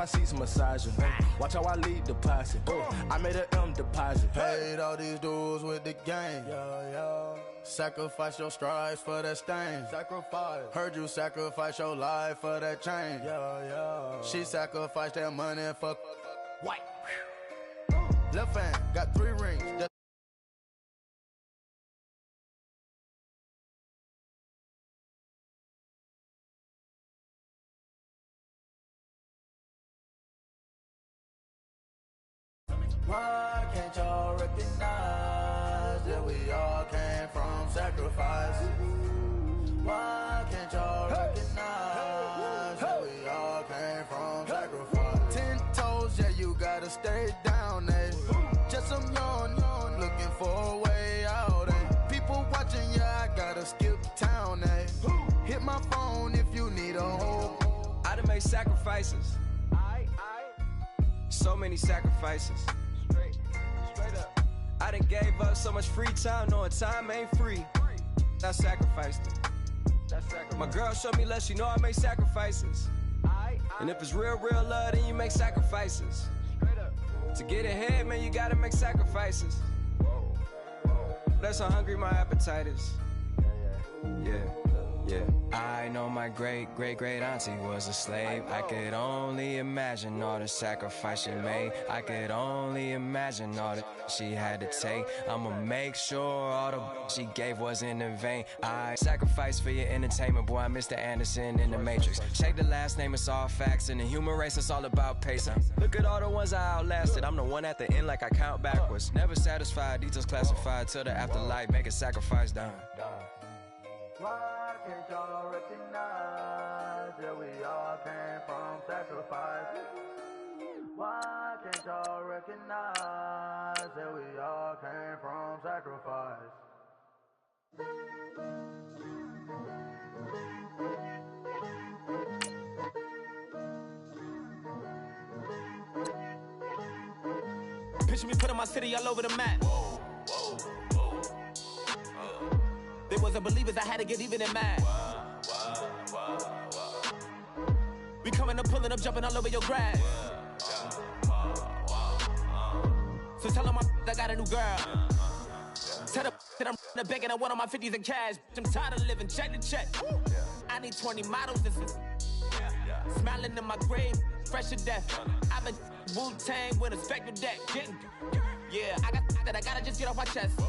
my seats massaging. Watch how I lead the posse. I made an M deposit. Paid all these dudes with the game. Sacrifice your strides for that stain. Sacrifice. Heard you sacrifice your life for that chain. She sacrificed that money for white. Left hand got 3 rings. Why can't y'all recognize that we all came from sacrifice? Why can't y'all recognize that we all came from sacrifice? 10 toes, yeah, you gotta stay down, eh? Just some yawn, looking for a way out, eh? People watching, yeah, I gotta skip town, eh? Hit my phone if you need a home. I done made sacrifices. So many sacrifices. Straight up. I done gave up so much free time, knowing time ain't free. I sacrificed it. My girl showed me love, she know I make sacrifices. And if it's real love, then you make sacrifices. To get ahead, man, you gotta make sacrifices. That's how hungry my appetite is. Yeah. I know my great auntie was a slave. I could only imagine all the sacrifice she made. I could only imagine all that she had to take. I'ma make sure all the she gave wasn't in vain. I sacrifice for your entertainment, boy. I'm Mr. Anderson in the Matrix. Check the last name, it's all facts. In the human race, it's all about pacing. Look at all the ones I outlasted. I'm the one at the end, like I count backwards. Never satisfied, details classified till the afterlife. Make a sacrifice done. Why can't y'all recognize that we all came from sacrifice? Why can't y'all recognize that we all came from sacrifice? Picture me putting my city all over the map. They wasn't believers, I had to get even and mad. We coming up, pulling up, jumping all over your grass. So tell them I got a new girl. Tell them that I'm the bank and I want all my 50s in cash. I'm tired of living check to check. I need 20 models, this is smiling in my grave, fresh to death. I've been Wu-Tang with a spectral deck. Yeah, I gotta just get off my chest.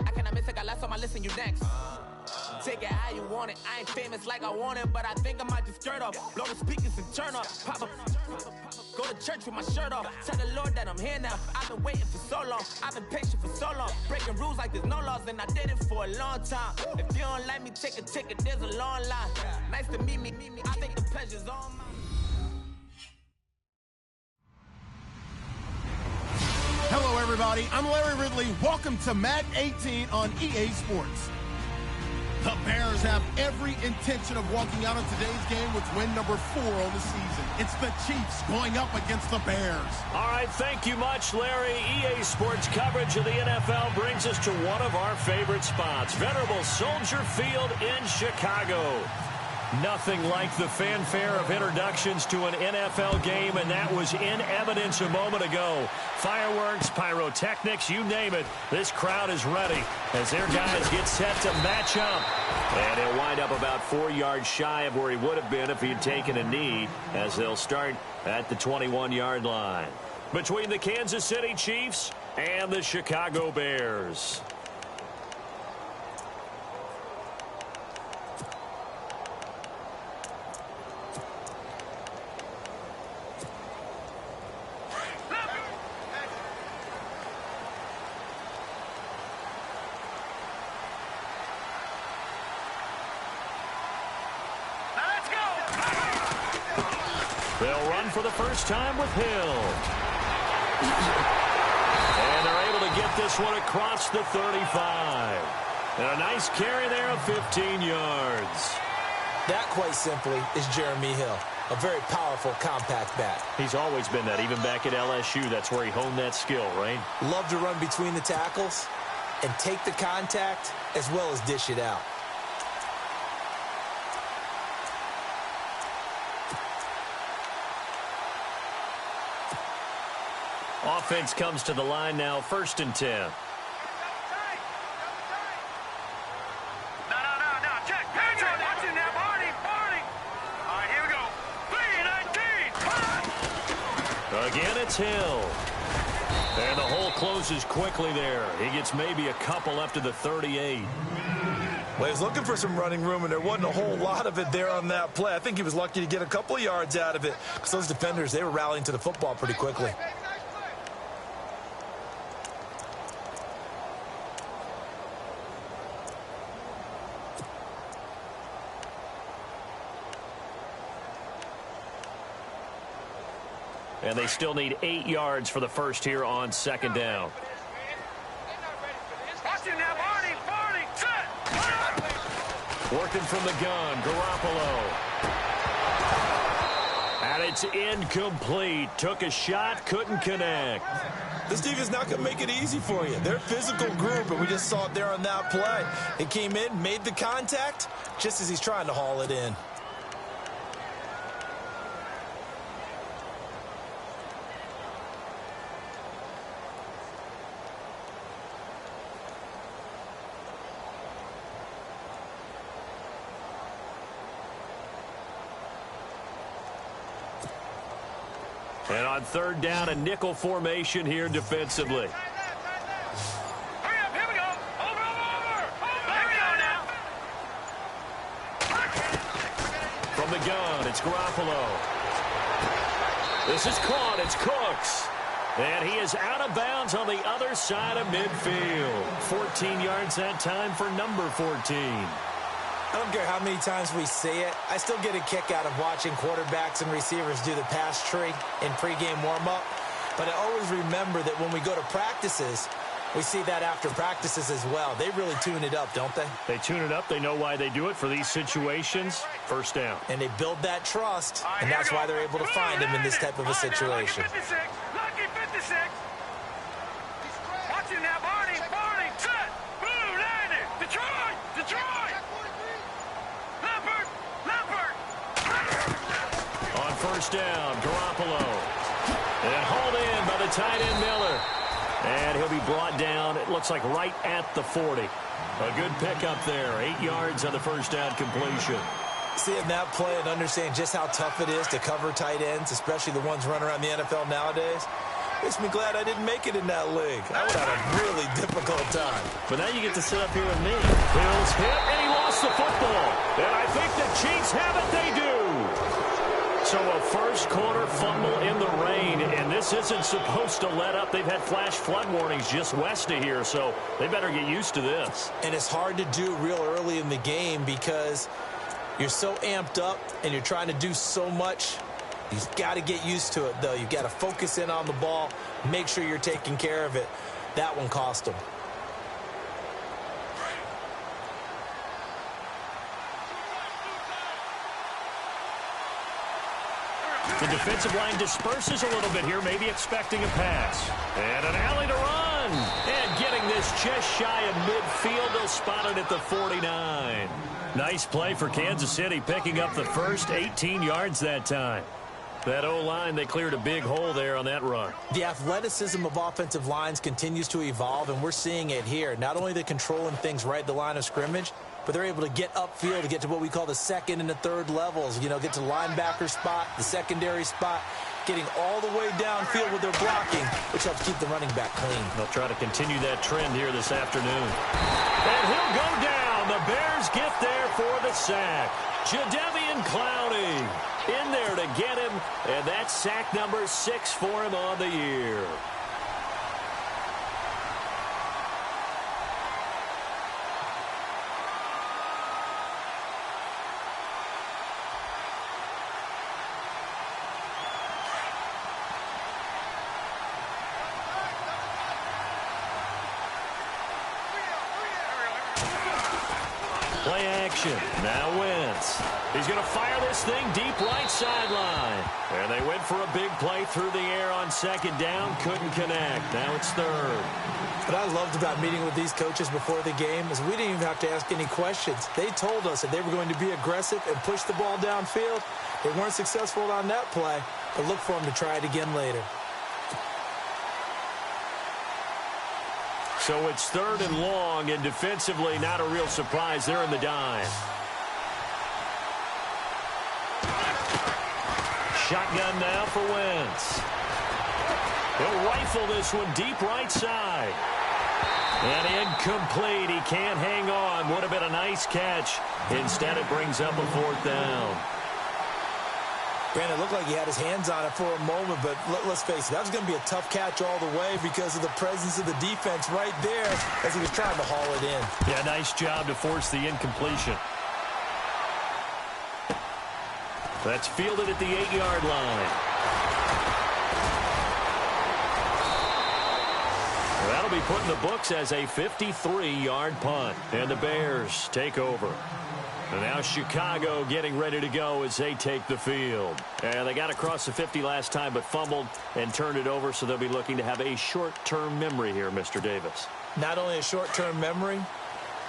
I cannot miss it, got last on my list and you next. Take it how you want it, I ain't famous like I want it, but I think I might just skirt off. Blow the speakers and turn up, pop up. Go to church with my shirt off, tell the Lord that I'm here now. I've been waiting for so long, I've been patient for so long. Breaking rules like there's no laws and I did it for a long time. If you don't like me, take a ticket, there's a long line. Nice to meet me, I think the pleasure's all mine. Hello, everybody. I'm Larry Ridley. Welcome to Madden 18 on EA Sports. The Bears have every intention of walking out of today's game with win number 4 on the season. It's the Chiefs going up against the Bears. All right, thank you much, Larry. EA Sports coverage of the NFL brings us to one of our favorite spots, venerable Soldier Field in Chicago. Nothing like the fanfare of introductions to an NFL game, and that was in evidence a moment ago. Fireworks, pyrotechnics, you name it. This crowd is ready as their guys get set to match up. And he'll wind up about 4 yards shy of where he would have been if he had taken a knee, as they'll start at the 21-yard line. Between the Kansas City Chiefs and the Chicago Bears. They'll run for the first time with Hill. And they're able to get this one across the 35. And a nice carry there of 15 yards. That, quite simply, is Jeremy Hill. A very powerful, compact back. He's always been that, even back at LSU. That's where he honed that skill, right? Love to run between the tackles and take the contact as well as dish it out. Offense comes to the line now, 1st and 10. Again, it's Hill. And the hole closes quickly there. He gets maybe a couple up to the 38. Well, he was looking for some running room, and there wasn't a whole lot of it there on that play. I think he was lucky to get a couple of yards out of it because those defenders, they were rallying to the football pretty quickly. And they still need 8 yards for the first here on 2nd down. Working from the gun, Garoppolo. And it's incomplete. Took a shot, couldn't connect. This defense not going to make it easy for you. They're a physical group, and we just saw it there on that play. It came in, made the contact, just as he's trying to haul it in. And on 3rd down, a nickel formation here defensively. Hurry up, here we go. Over. Here we go now. From the gun, it's Garoppolo. This is caught, it's Cooks. And he is out of bounds on the other side of midfield. 14 yards that time for number 14. I don't care how many times we say it. I still get a kick out of watching quarterbacks and receivers do the pass tree in pregame warm-up. But I always remember that when we go to practices, we see that after practices as well. They really tune it up, don't they? They tune it up. They know why they do it for these situations. 1st down. And they build that trust, and that's why they're able to find him in this type of a situation. Lucky 56. Watch him now, Barney, set. Boom, landed. Detroit. On 1st down, Garoppolo. And hauled in by the tight end Miller. And he'll be brought down, it looks like right at the 40. A good pickup there. 8 yards on the 1st down completion. Seeing that play and understanding just how tough it is to cover tight ends, especially the ones running around the NFL nowadays, makes me glad I didn't make it in that league. I would have a really difficult time. But now you get to sit up here with me. Bill's hit, and he lost the football. And I think the Chiefs have it. They do. So a first-quarter fumble in the rain, and this isn't supposed to let up. They've had flash flood warnings just west of here, so they better get used to this. And it's hard to do real early in the game because you're so amped up and you're trying to do so much. You've got to get used to it, though. You've got to focus in on the ball, make sure you're taking care of it. That one cost them. The defensive line disperses a little bit here, maybe expecting a pass. And an alley to run. And getting this just shy of midfield. They'll spot it at the 49. Nice play for Kansas City, picking up the first 18 yards that time. That O-line, they cleared a big hole there on that run. The athleticism of offensive lines continues to evolve, and we're seeing it here. Not only they're controlling things right at the line of scrimmage, but they're able to get upfield to get to what we call the 2nd and the 3rd levels. You know, get to the linebacker spot, the secondary spot, getting all the way downfield with their blocking, which helps keep the running back clean. They'll try to continue that trend here this afternoon. And he'll go down. The Bears get there for the sack. Jadeveon Clowney in there to get him, and that's sack number 6 for him on the year. Play action. Now Wentz. He's going to fire this thing deep right sideline. And they went for a big play through the air on 2nd down. Couldn't connect. Now it's 3rd. What I loved about meeting with these coaches before the game is we didn't even have to ask any questions. They told us that they were going to be aggressive and push the ball downfield. They weren't successful on that play, but look for them to try it again later. So it's 3rd and long, and defensively not a real surprise there in the dime. Shotgun now for Wentz. He'll rifle this one deep right side. And incomplete. He can't hang on. Would have been a nice catch. Instead, it brings up a 4th down. Brandon, it looked like he had his hands on it for a moment, but let's face it, that was going to be a tough catch all the way because of the presence of the defense right there as he was trying to haul it in. Yeah, nice job to force the incompletion. That's fielded at the 8-yard line. That'll be put in the books as a 53-yard punt. And the Bears take over. And now Chicago getting ready to go as they take the field. And they got across the 50 last time but fumbled and turned it over, so they'll be looking to have a short-term memory here, Mr. Davis. Not only a short-term memory,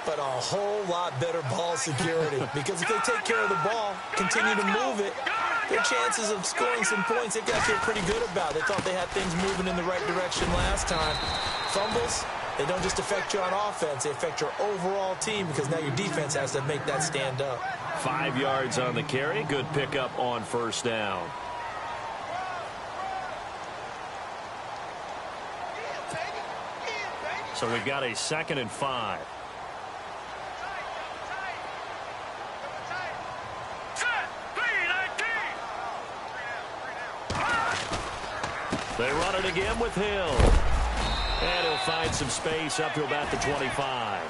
but a whole lot better ball security. Because if they take care of the ball, continue to move it, their chances of scoring some points, they've got to feel pretty good about. They thought they had things moving in the right direction last time. Fumbles, they don't just affect you on offense, they affect your overall team because now your defense has to make that stand up. 5 yards on the carry. Good pickup on 1st down. So we've got a 2nd and 5. They run it again with Hill. And he'll find some space up to about the 25.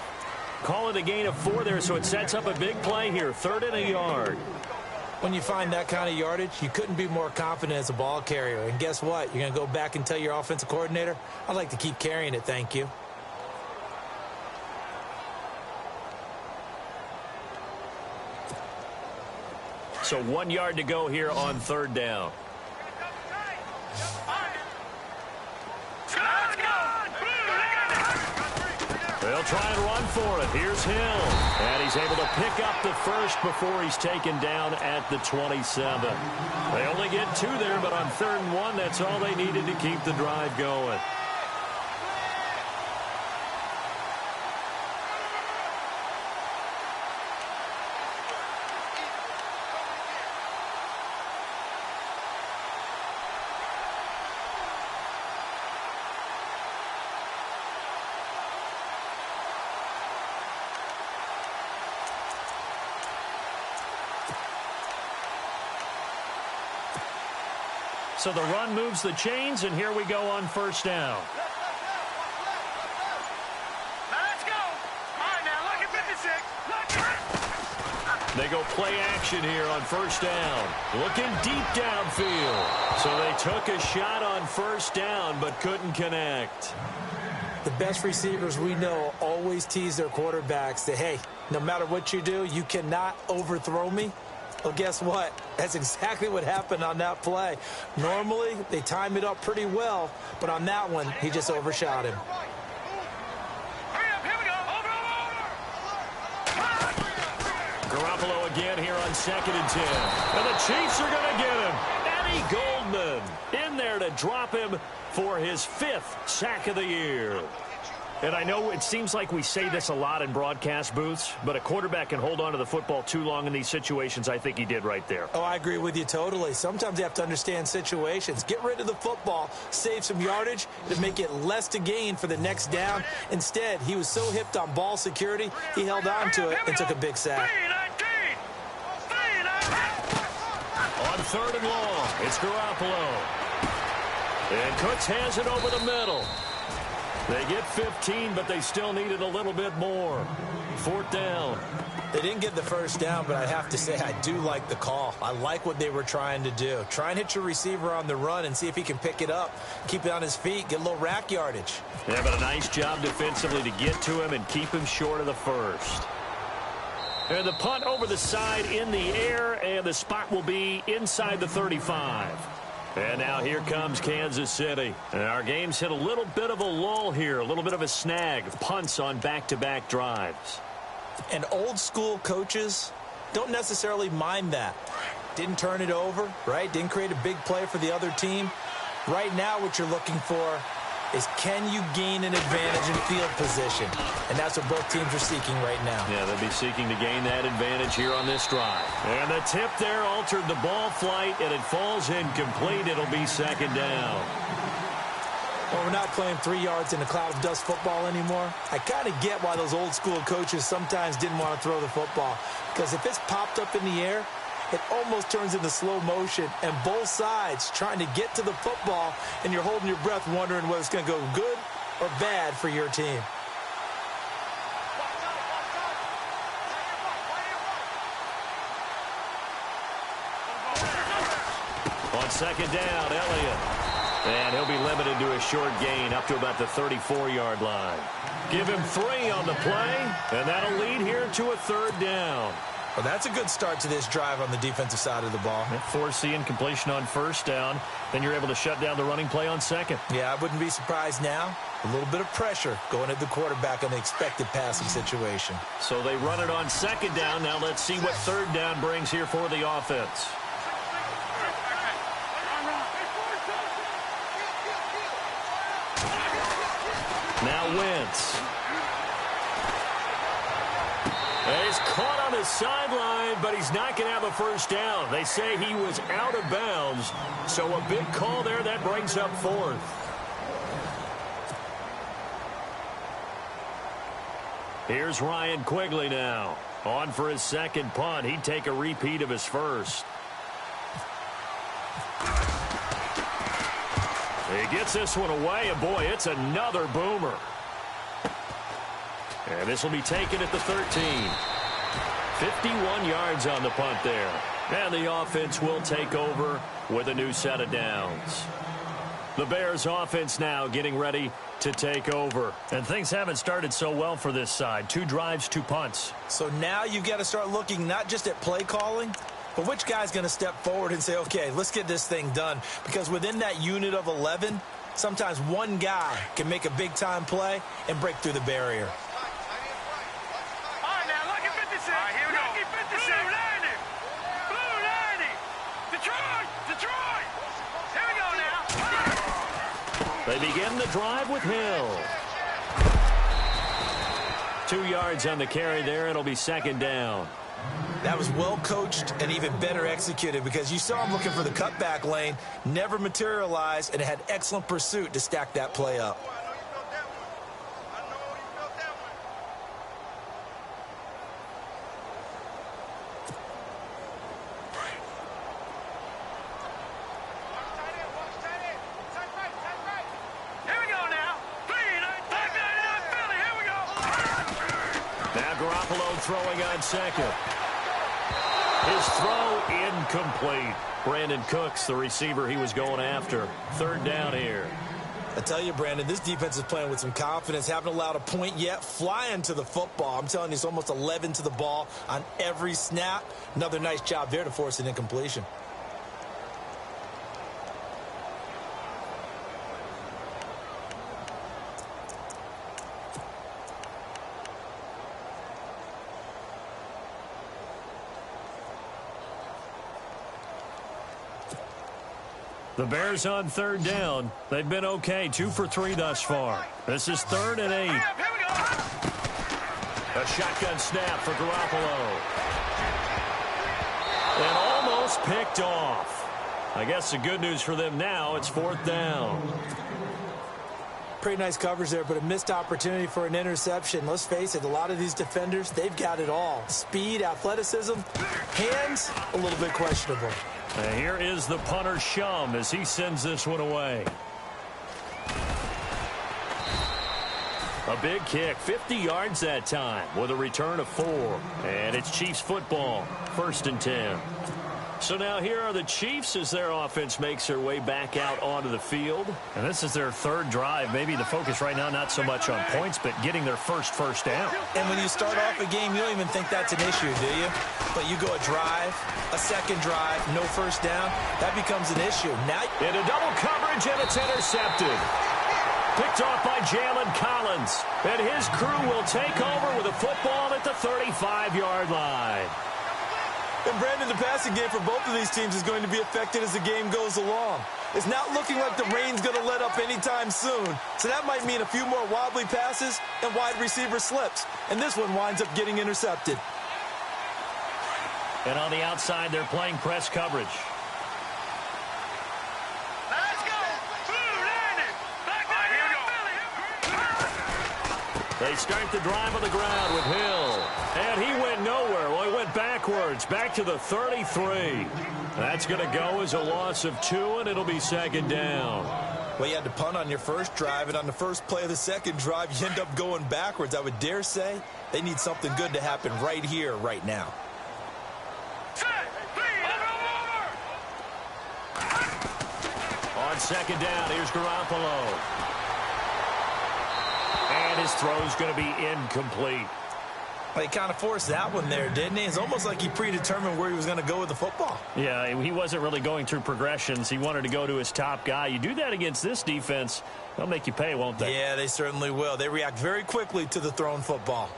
Call it a gain of 4 there, so it sets up a big play here. 3rd and a yard. When you find that kind of yardage, you couldn't be more confident as a ball carrier. And guess what? You're going to go back and tell your offensive coordinator, I'd like to keep carrying it, thank you. So 1 yard to go here on 3rd down. They'll try and run for it. Here's Hill. And he's able to pick up the first before he's taken down at the 27. They only get 2 there, but on 3rd and 1, that's all they needed to keep the drive going. So the run moves the chains, and here we go on 1st down. Let's go. All right, now look at 56. They go play action here on 1st down. Looking deep downfield. So they took a shot on 1st down, but couldn't connect. The best receivers we know always tease their quarterbacks that, hey, no matter what you do, you cannot overthrow me. Well, guess what? That's exactly what happened on that play. Normally, they time it up pretty well, but on that one, he just overshot him. Hurry up, here we go. Over. Garoppolo again here on 2nd and 10. And the Chiefs are going to get him. Eddie Goldman in there to drop him for his 5th sack of the year. And I know it seems like we say this a lot in broadcast booths, but a quarterback can hold on to the football too long in these situations. I think he did right there. Oh, I agree with you totally. Sometimes you have to understand situations. Get rid of the football, save some yardage to make it less to gain for the next down. Instead, he was so hipped on ball security, he held on to it and took a big sack. On 3rd and long, it's Garoppolo. And Cooks has it over the middle. They get 15, but they still needed a little bit more. 4th down. They didn't get the 1st down, but I have to say I do like the call. I like what they were trying to do. Try and hit your receiver on the run and see if he can pick it up. Keep it on his feet. Get a little rack yardage. Yeah, but a nice job defensively to get to him and keep him short of the 1st. And the punt over the side in the air, and the spot will be inside the 35. And now here comes Kansas City. And our game's hit a little bit of a lull here, a little bit of a snag. Punts on back-to-back drives. And old school coaches don't necessarily mind that. Didn't turn it over, right? Didn't create a big play for the other team. Right now what you're looking for is can you gain an advantage in field position? And that's what both teams are seeking right now. Yeah, they'll be seeking to gain that advantage here on this drive. And the tip there altered the ball flight, and it falls incomplete. It'll be second down. Well, we're not playing 3 yards in a cloud of dust football anymore. I kind of get why those old school coaches sometimes didn't want to throw the football. Because if it's popped up in the air, it almost turns into slow motion, and both sides trying to get to the football, and you're holding your breath wondering whether it's going to go good or bad for your team. On second down, Elliott. And he'll be limited to a short gain up to about the 34-yard line. Give him 3 on the play, and that'll lead here to a third down. Well, that's a good start to this drive on the defensive side of the ball. Force the incompletion on first down. Then you're able to shut down the running play on second. Yeah, I wouldn't be surprised now. A little bit of pressure going at the quarterback on the expected passing situation. So they run it on second down. Now let's see what third down brings here for the offense. Now Wentz. He's caught on the sideline, but he's not going to have a first down. They say he was out of bounds, so a big call there that brings up fourth. Here's Ryan Quigley now. On for his second punt. He'd take a repeat of his first. He gets this one away, and boy, it's another boomer. And this will be taken at the 13. 51 yards on the punt there. And the offense will take over with a new set of downs. The Bears offense now getting ready to take over. And things haven't started so well for this side. 2 drives, 2 punts. So now you've got to start looking not just at play calling, but which guy's going to step forward and say, okay, let's get this thing done. Because within that unit of 11, sometimes one guy can make a big-time play and break through the barrier. All right, now, lucky 56. All right, here we go. Lucky 56. Blue 90. Blue 90. Detroit. Detroit. Here we go now. They begin the drive with Hill. 2 yards on the carry there. It'll be second down. That was well coached and even better executed because you saw him looking for the cutback lane, never materialized, and had excellent pursuit to stack that play up. Here we go now. Philly. Here we go. Now Garoppolo throwing on second. His throw incomplete. Brandon Cooks, the receiver he was going after. Third down here. I tell you, Brandon, this defense is playing with some confidence. Haven't allowed a point yet. Flying to the football. I'm telling you, it's almost 11 to the ball on every snap. Another nice job there to force an incompletion. The Bears on third down. They've been okay. 2 for 3 thus far. This is 3rd and 8. Here we go. A shotgun snap for Garoppolo. And almost picked off. I guess the good news for them now, it's 4th down. Pretty nice coverage there, but a missed opportunity for an interception. Let's face it, a lot of these defenders, they've got it all. Speed, athleticism, hands, a little bit questionable. And here is the punter, Shum, as he sends this one away. A big kick, 50 yards that time, with a return of 4. And it's Chiefs football, 1st and 10. So now here are the Chiefs as their offense makes their way back out onto the field. And this is their 3rd drive. Maybe the focus right now not so much on points, but getting their first down. And when you start off a game, you don't even think that's an issue, do you? But you go a drive, a second drive, no first down, that becomes an issue. Now into double coverage, and it's intercepted. Picked off by Jalen Collins. And his crew will take over with a football at the 35-yard line. And Brandon, the passing game for both of these teams is going to be affected as the game goes along. It's not looking like the rain's going to let up anytime soon. So that might mean a few more wobbly passes and wide receiver slips. And this one winds up getting intercepted. And on the outside, they're playing press coverage. Let's go. Blue, landing. Back down here. They start the drive on the ground with Hill. And he went nowhere. Well, he went backwards, back to the 33. That's going to go as a loss of 2, and it'll be second down. Well, you had to punt on your first drive, and on the first play of the second drive, you end up going backwards. I would dare say they need something good to happen right here, right now. On second down, here's Garoppolo. And his throw's going to be incomplete. Well, he kind of forced that one there, didn't he? It's almost like he predetermined where he was going to go with the football. Yeah, he wasn't really going through progressions. He wanted to go to his top guy. You do that against this defense, they'll make you pay, won't they? Yeah, they certainly will. They react very quickly to the thrown football.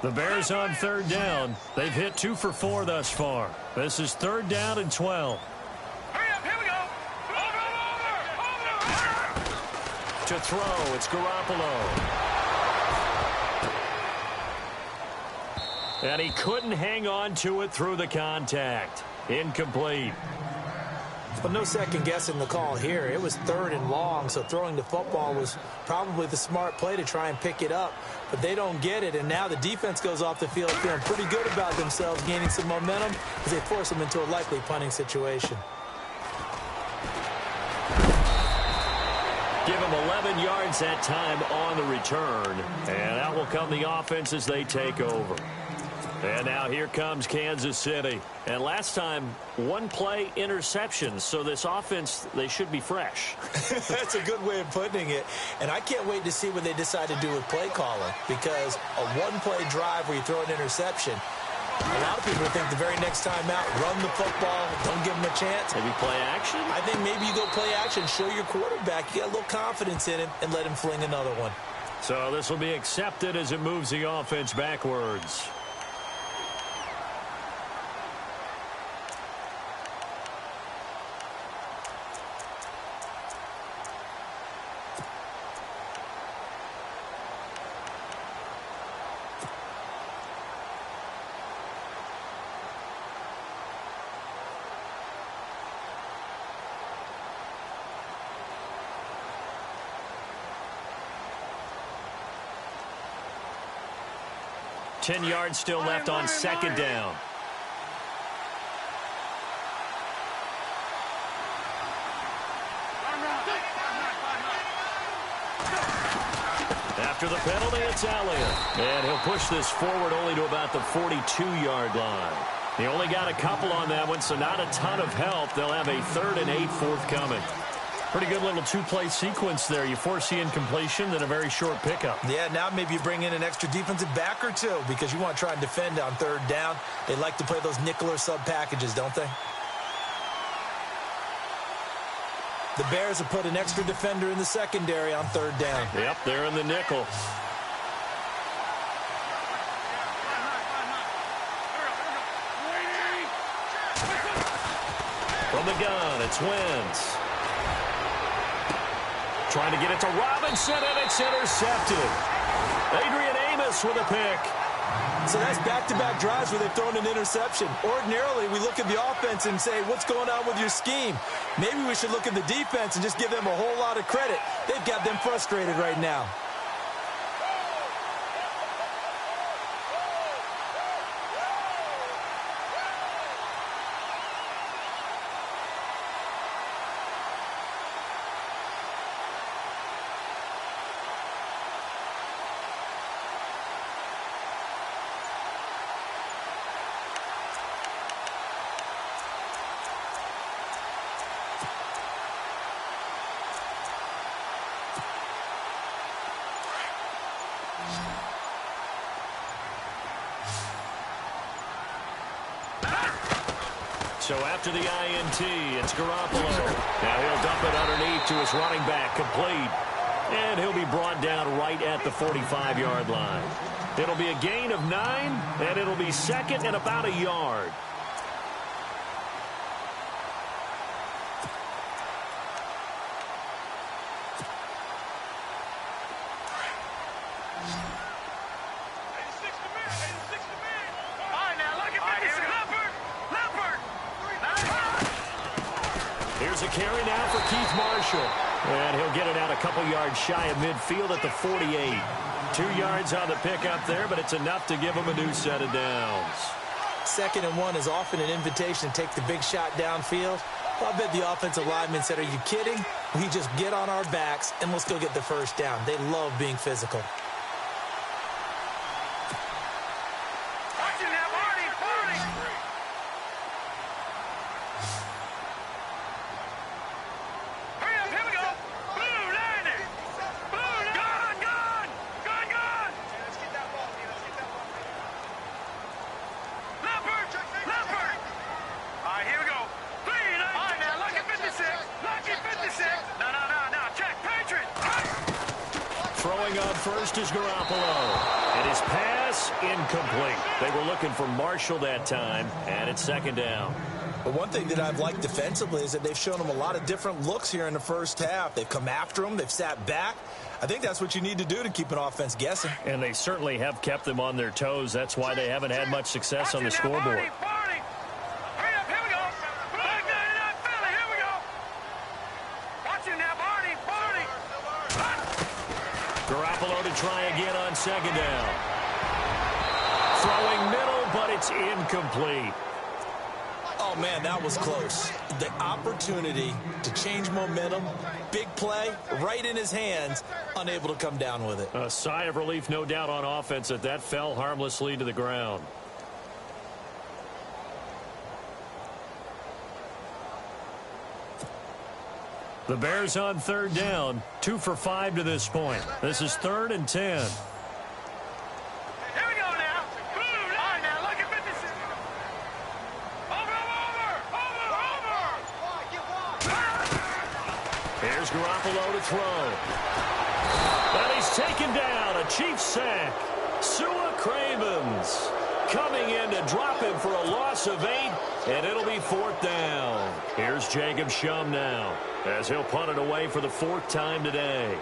The Bears on third down. They've hit 2 for 4 thus far. This is third down and 12. Hurry up, here we go. Over. To throw, it's Garoppolo. And he couldn't hang on to it through the contact. Incomplete. But no second guessing the call here. It was third and long, so throwing the football was probably the smart play to try and pick it up. But they don't get it, and now the defense goes off the field feeling pretty good about themselves, gaining some momentum as they force them into a likely punting situation. Give him 11 yards that time on the return. And out will come the offense as they take over. And now here comes Kansas City. And last time, 1 play interception. So this offense, they should be fresh. That's a good way of putting it. And I can't wait to see what they decide to do with play calling. Because a 1-play drive where you throw an interception, a lot of people think the very next time out, run the football, don't give them a chance. Maybe play action? I think maybe you go play action, show your quarterback you got a little confidence in him, and let him fling another one. So this will be accepted as it moves the offense backwards. Ten yards still left on second down. After the penalty, it's Elliott. And he'll push this forward only to about the 42-yard line. He only got a couple on that one, so not a ton of help. They'll have a 3rd and 8 forthcoming. Pretty good little 2-play sequence there. You force the incompletion, then a very short pickup. Yeah, now maybe you bring in an extra defensive back or two because you want to try and defend on third down. They like to play those nickel or sub packages, don't they? The Bears have put an extra defender in the secondary on third down. Yep, they're in the nickel. From the gun, it's Wentz. Trying to get it to Robinson, and it's intercepted. Adrian Amos with a pick. So that's back-to-back drives where they've thrown an interception. Ordinarily, we look at the offense and say, what's going on with your scheme? Maybe we should look at the defense and just give them a whole lot of credit. They've got them frustrated right now. So after the INT, it's Garoppolo. Now he'll dump it underneath to his running back, complete. And he'll be brought down right at the 45-yard line. It'll be a gain of 9, and it'll be second and about a yard. Here's a carry now for Keith Marshall. And he'll get it out a couple yards shy of midfield at the 48. 2 yards on the pickup there, but it's enough to give him a new set of downs. 2nd and 1 is often an invitation to take the big shot downfield. Well, I bet the offensive lineman said, are you kidding? We just get on our backs and let's go get the first down. They love being physical. Throwing on first is Garoppolo. And his pass incomplete. They were looking for Marshall that time, and it's 2nd down. But one thing that I've liked defensively is that they've shown him a lot of different looks here in the first half. They've come after him. They've sat back. I think that's what you need to do to keep an offense guessing. And they certainly have kept them on their toes. That's why they haven't had much success on the scoreboard. Garoppolo to try again on 2nd down. Throwing middle, but it's incomplete. Oh, man, that was close. The opportunity to change momentum, big play, right in his hands, unable to come down with it. A sigh of relief, no doubt, on offense that fell harmlessly to the ground. The Bears on 3rd down, 2 for 5 to this point. This is 3rd and 10. Here we go now. All right, now look at 56. Over. Here's Garoppolo to throw. And he's taken down. A Chiefs sack. Sua Cravens coming in to drop him for a loss of 8, and it'll be 4th down. Here's Jacob Shum now, as he'll punt it away for the 4th time today.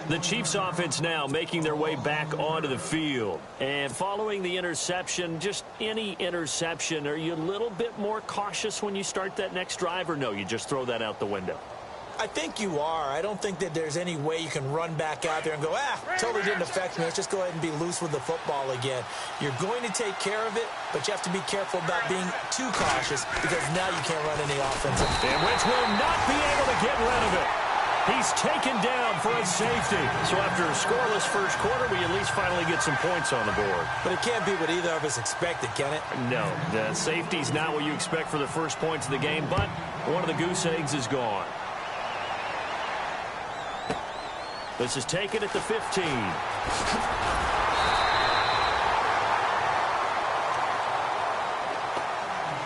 The Chiefs offense now making their way back onto the field. And following the interception, just any interception, are you a little bit more cautious when you start that next drive, or no, you just throw that out the window? I think you are. I don't think that there's any way you can run back out there and go, totally didn't affect me. Let's just go ahead and be loose with the football again. You're going to take care of it, but you have to be careful about being too cautious because now you can't run any offensive. And Rich will not be able to get rid of it. He's taken down for a safety. So after a scoreless first quarter, we at least finally get some points on the board. But it can't be what either of us expected, can it? No, the safety's not what you expect for the first points of the game, but one of the goose eggs is gone. This is taken at the 15.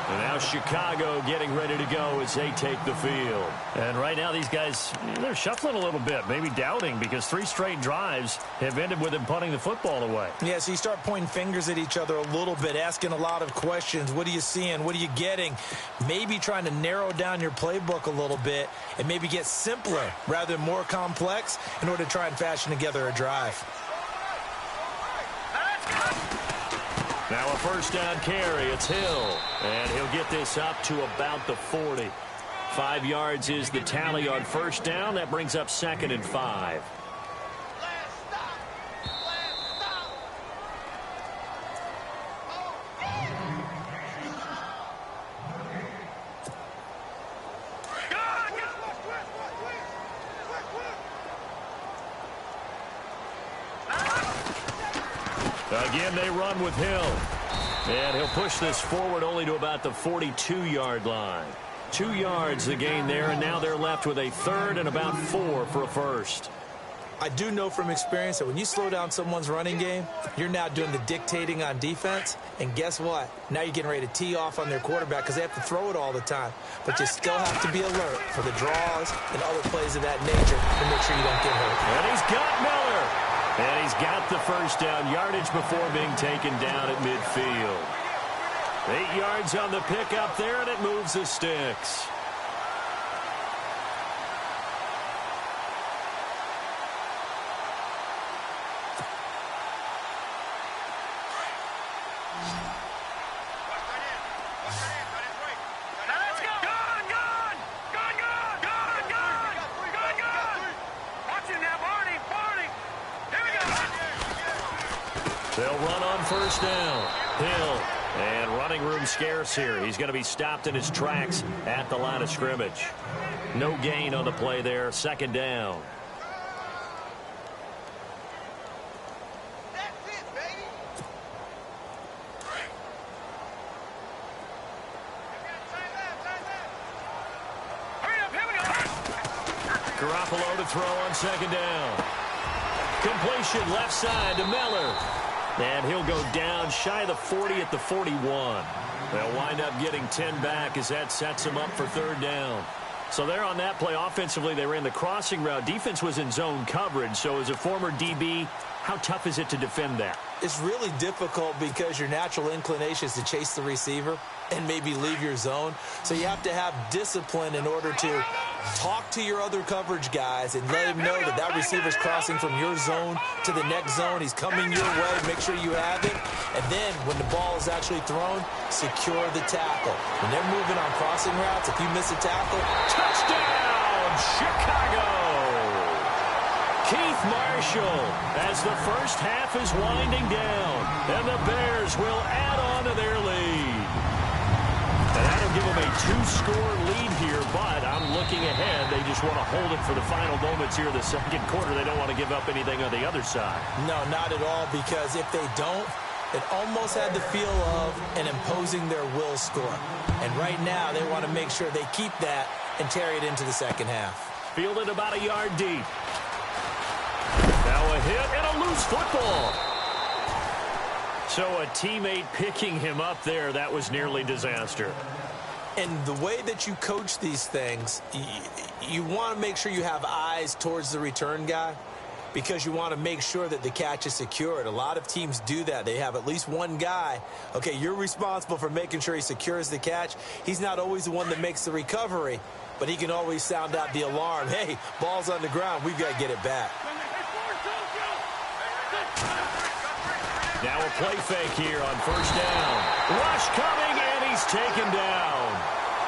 And now Chicago getting ready to go as they take the field. And right now these guys, they're shuffling a little bit, maybe doubting, because 3 straight drives have ended with them punting the football away. Yeah, so you start pointing fingers at each other a little bit, asking a lot of questions. What are you seeing? What are you getting? Maybe trying to narrow down your playbook a little bit and maybe get simpler rather than more complex in order to try and fashion together a drive. Now a first down carry. It's Hill. And he'll get this up to about the 40. 5 yards is the tally on first down. That brings up 2nd and 5. Again, they run with Hill. And he'll push this forward only to about the 42-yard line. 2 yards the gain there, and now they're left with a third and about 4 for a first. I do know from experience that when you slow down someone's running game, you're now doing the dictating on defense. And guess what? Now you're getting ready to tee off on their quarterback because they have to throw it all the time. But you still have to be alert for the draws and other plays of that nature to make sure you don't get hurt. And he's got Miller. And he's got the first down yardage before being taken down at midfield. 8 yards on the pickup there, and it moves the sticks. They'll run on first down. Hill, and running room scarce here. He's going to be stopped in his tracks at the line of scrimmage. No gain on the play there. Second down. Garoppolo to throw on second down. Completion left side to Miller. And he'll go down shy of the 40 at the 41. They'll wind up getting 10 back as that sets them up for third down. So there on that play, offensively, they ran the crossing route. Defense was in zone coverage. So as a former DB, how tough is it to defend that? It's really difficult because your natural inclination is to chase the receiver and maybe leave your zone. So you have to have discipline in order to talk to your other coverage guys and let him know that that receiver's crossing from your zone to the next zone. He's coming your way. Make sure you have it. And then when the ball is actually thrown, secure the tackle. When they're moving on crossing routes, if you miss a tackle, touchdown, Chicago! Keith Marshall as the first half is winding down. And the Bears will add on to their lead. And that'll give them a 2-score lead here, but I'm looking ahead. They just want to hold it for the final moments here in the second quarter. They don't want to give up anything on the other side. No, not at all, because if they don't, it almost had the feel of an imposing their will score. And right now, they want to make sure they keep that and carry it into the second half. Fielded about a yard deep. Now a hit and a loose football. So a teammate picking him up there, that was nearly disaster. And the way that you coach these things, you want to make sure you have eyes towards the return guy because you want to make sure that the catch is secured. A lot of teams do that. They have at least one guy. Okay, you're responsible for making sure he secures the catch. He's not always the one that makes the recovery, but he can always sound out the alarm. Hey, ball's on the ground. We've got to get it back. Now a play fake here on first down. Rush coming, and he's taken down.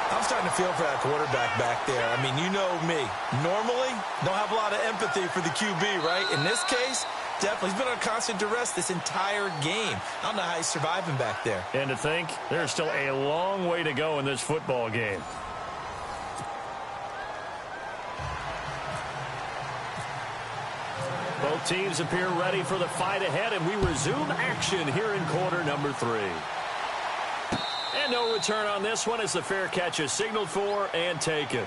I'm starting to feel for that quarterback back there. I mean, you know me. Normally, don't have a lot of empathy for the QB, right? In this case, definitely. He's been on constant duress this entire game. I don't know how he's surviving back there. And to think, there's still a long way to go in this football game. Both teams appear ready for the fight ahead, and we resume action here in quarter number 3. And no return on this one as the fair catch is signaled for and taken.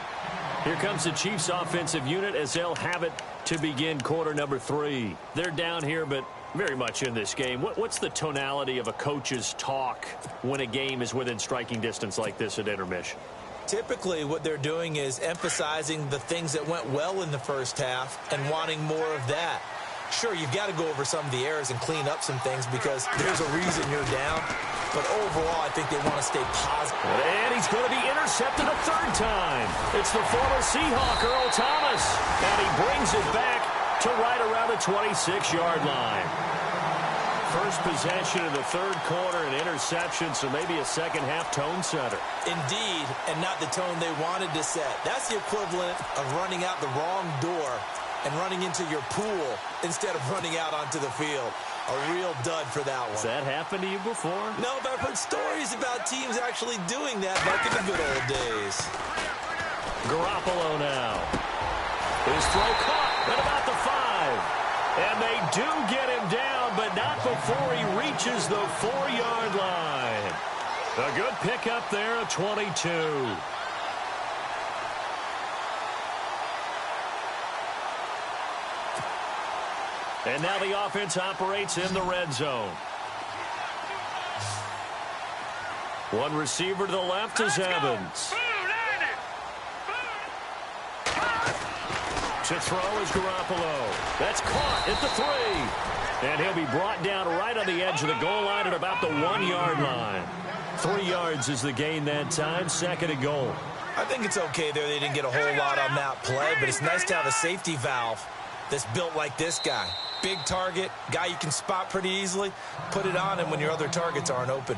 Here comes the Chiefs offensive unit as they'll have it to begin quarter number 3. They're down here, but very much in this game. What's the tonality of a coach's talk when a game is within striking distance like this at intermission? Typically, what they're doing is emphasizing the things that went well in the first half and wanting more of that. Sure, you've got to go over some of the errors and clean up some things because there's a reason you're down. But overall, I think they want to stay positive. And he's going to be intercepted a third time. It's the former Seahawk, Earl Thomas. And he brings it back to right around the 26-yard line. First possession of the third quarter, an interception, so maybe a second-half tone setter. Indeed, and not the tone they wanted to set. That's the equivalent of running out the wrong door and running into your pool instead of running out onto the field. A real dud for that one. Has that happened to you before? No, but I've heard stories about teams actually doing that back in the good old days. Garoppolo now. His throw caught at about the 5. And they do get him down, but not before he reaches the 4-yard line. A good pickup there at 22. And now the offense operates in the red zone. One receiver to the left is Evans. To throw is Garoppolo. That's caught at the 3. And he'll be brought down right on the edge of the goal line at about the 1-yard line. 3 yards is the gain that time, 2nd and goal. I think it's okay there. They didn't get a whole lot on that play, but it's nice to have a safety valve that's built like this guy. Big target, guy you can spot pretty easily. Put it on him when your other targets aren't open.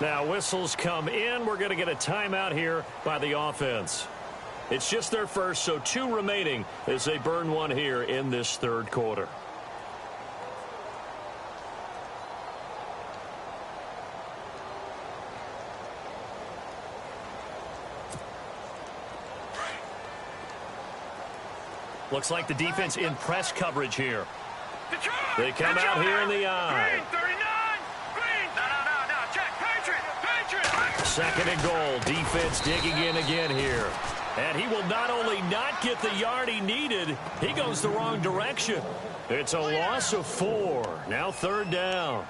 Now whistles come in. We're going to get a timeout here by the offense. It's just their first, so 2 remaining as they burn one here in this 3rd quarter. Looks like the defense in press coverage here. They come out here in the eye. Second and goal. Defense digging in again here. And he will not only not get the yard he needed, he goes the wrong direction. It's a loss of 4. Now 3rd down.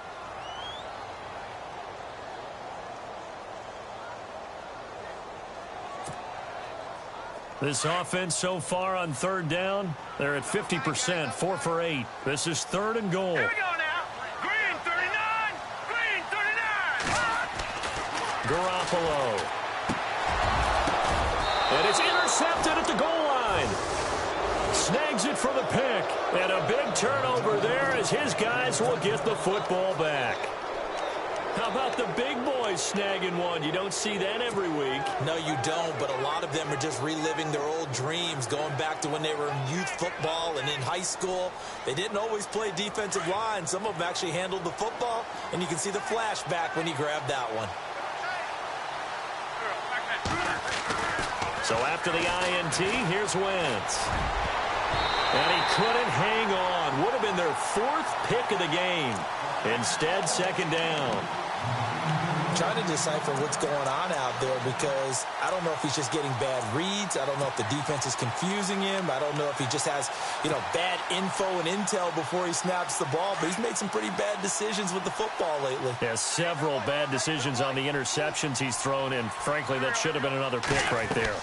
This offense so far on 3rd down, they're at 50%, 4 for 8. This is 3rd and goal. Here we go now. Green 39. Green 39. Garoppolo. And it's intercepted at the goal line. Snags it for the pick. And a big turnover there as his guys will get the football back. How about the big boys snagging one? You don't see that every week. No, you don't, but a lot of them are just reliving their old dreams, going back to when they were in youth football and in high school. They didn't always play defensive line. Some of them actually handled the football, and you can see the flashback when he grabbed that one. So after the INT, here's Wentz. And he couldn't hang on. Would have been their 4th pick of the game. Instead, 2nd down. Trying to decipher what's going on out there because I don't know if he's just getting bad reads. I don't know if the defense is confusing him. I don't know if he just has, bad info and intel before he snaps the ball. But he's made some pretty bad decisions with the football lately. Yeah, several bad decisions on the interceptions he's thrown, and frankly, that should have been another pick right there.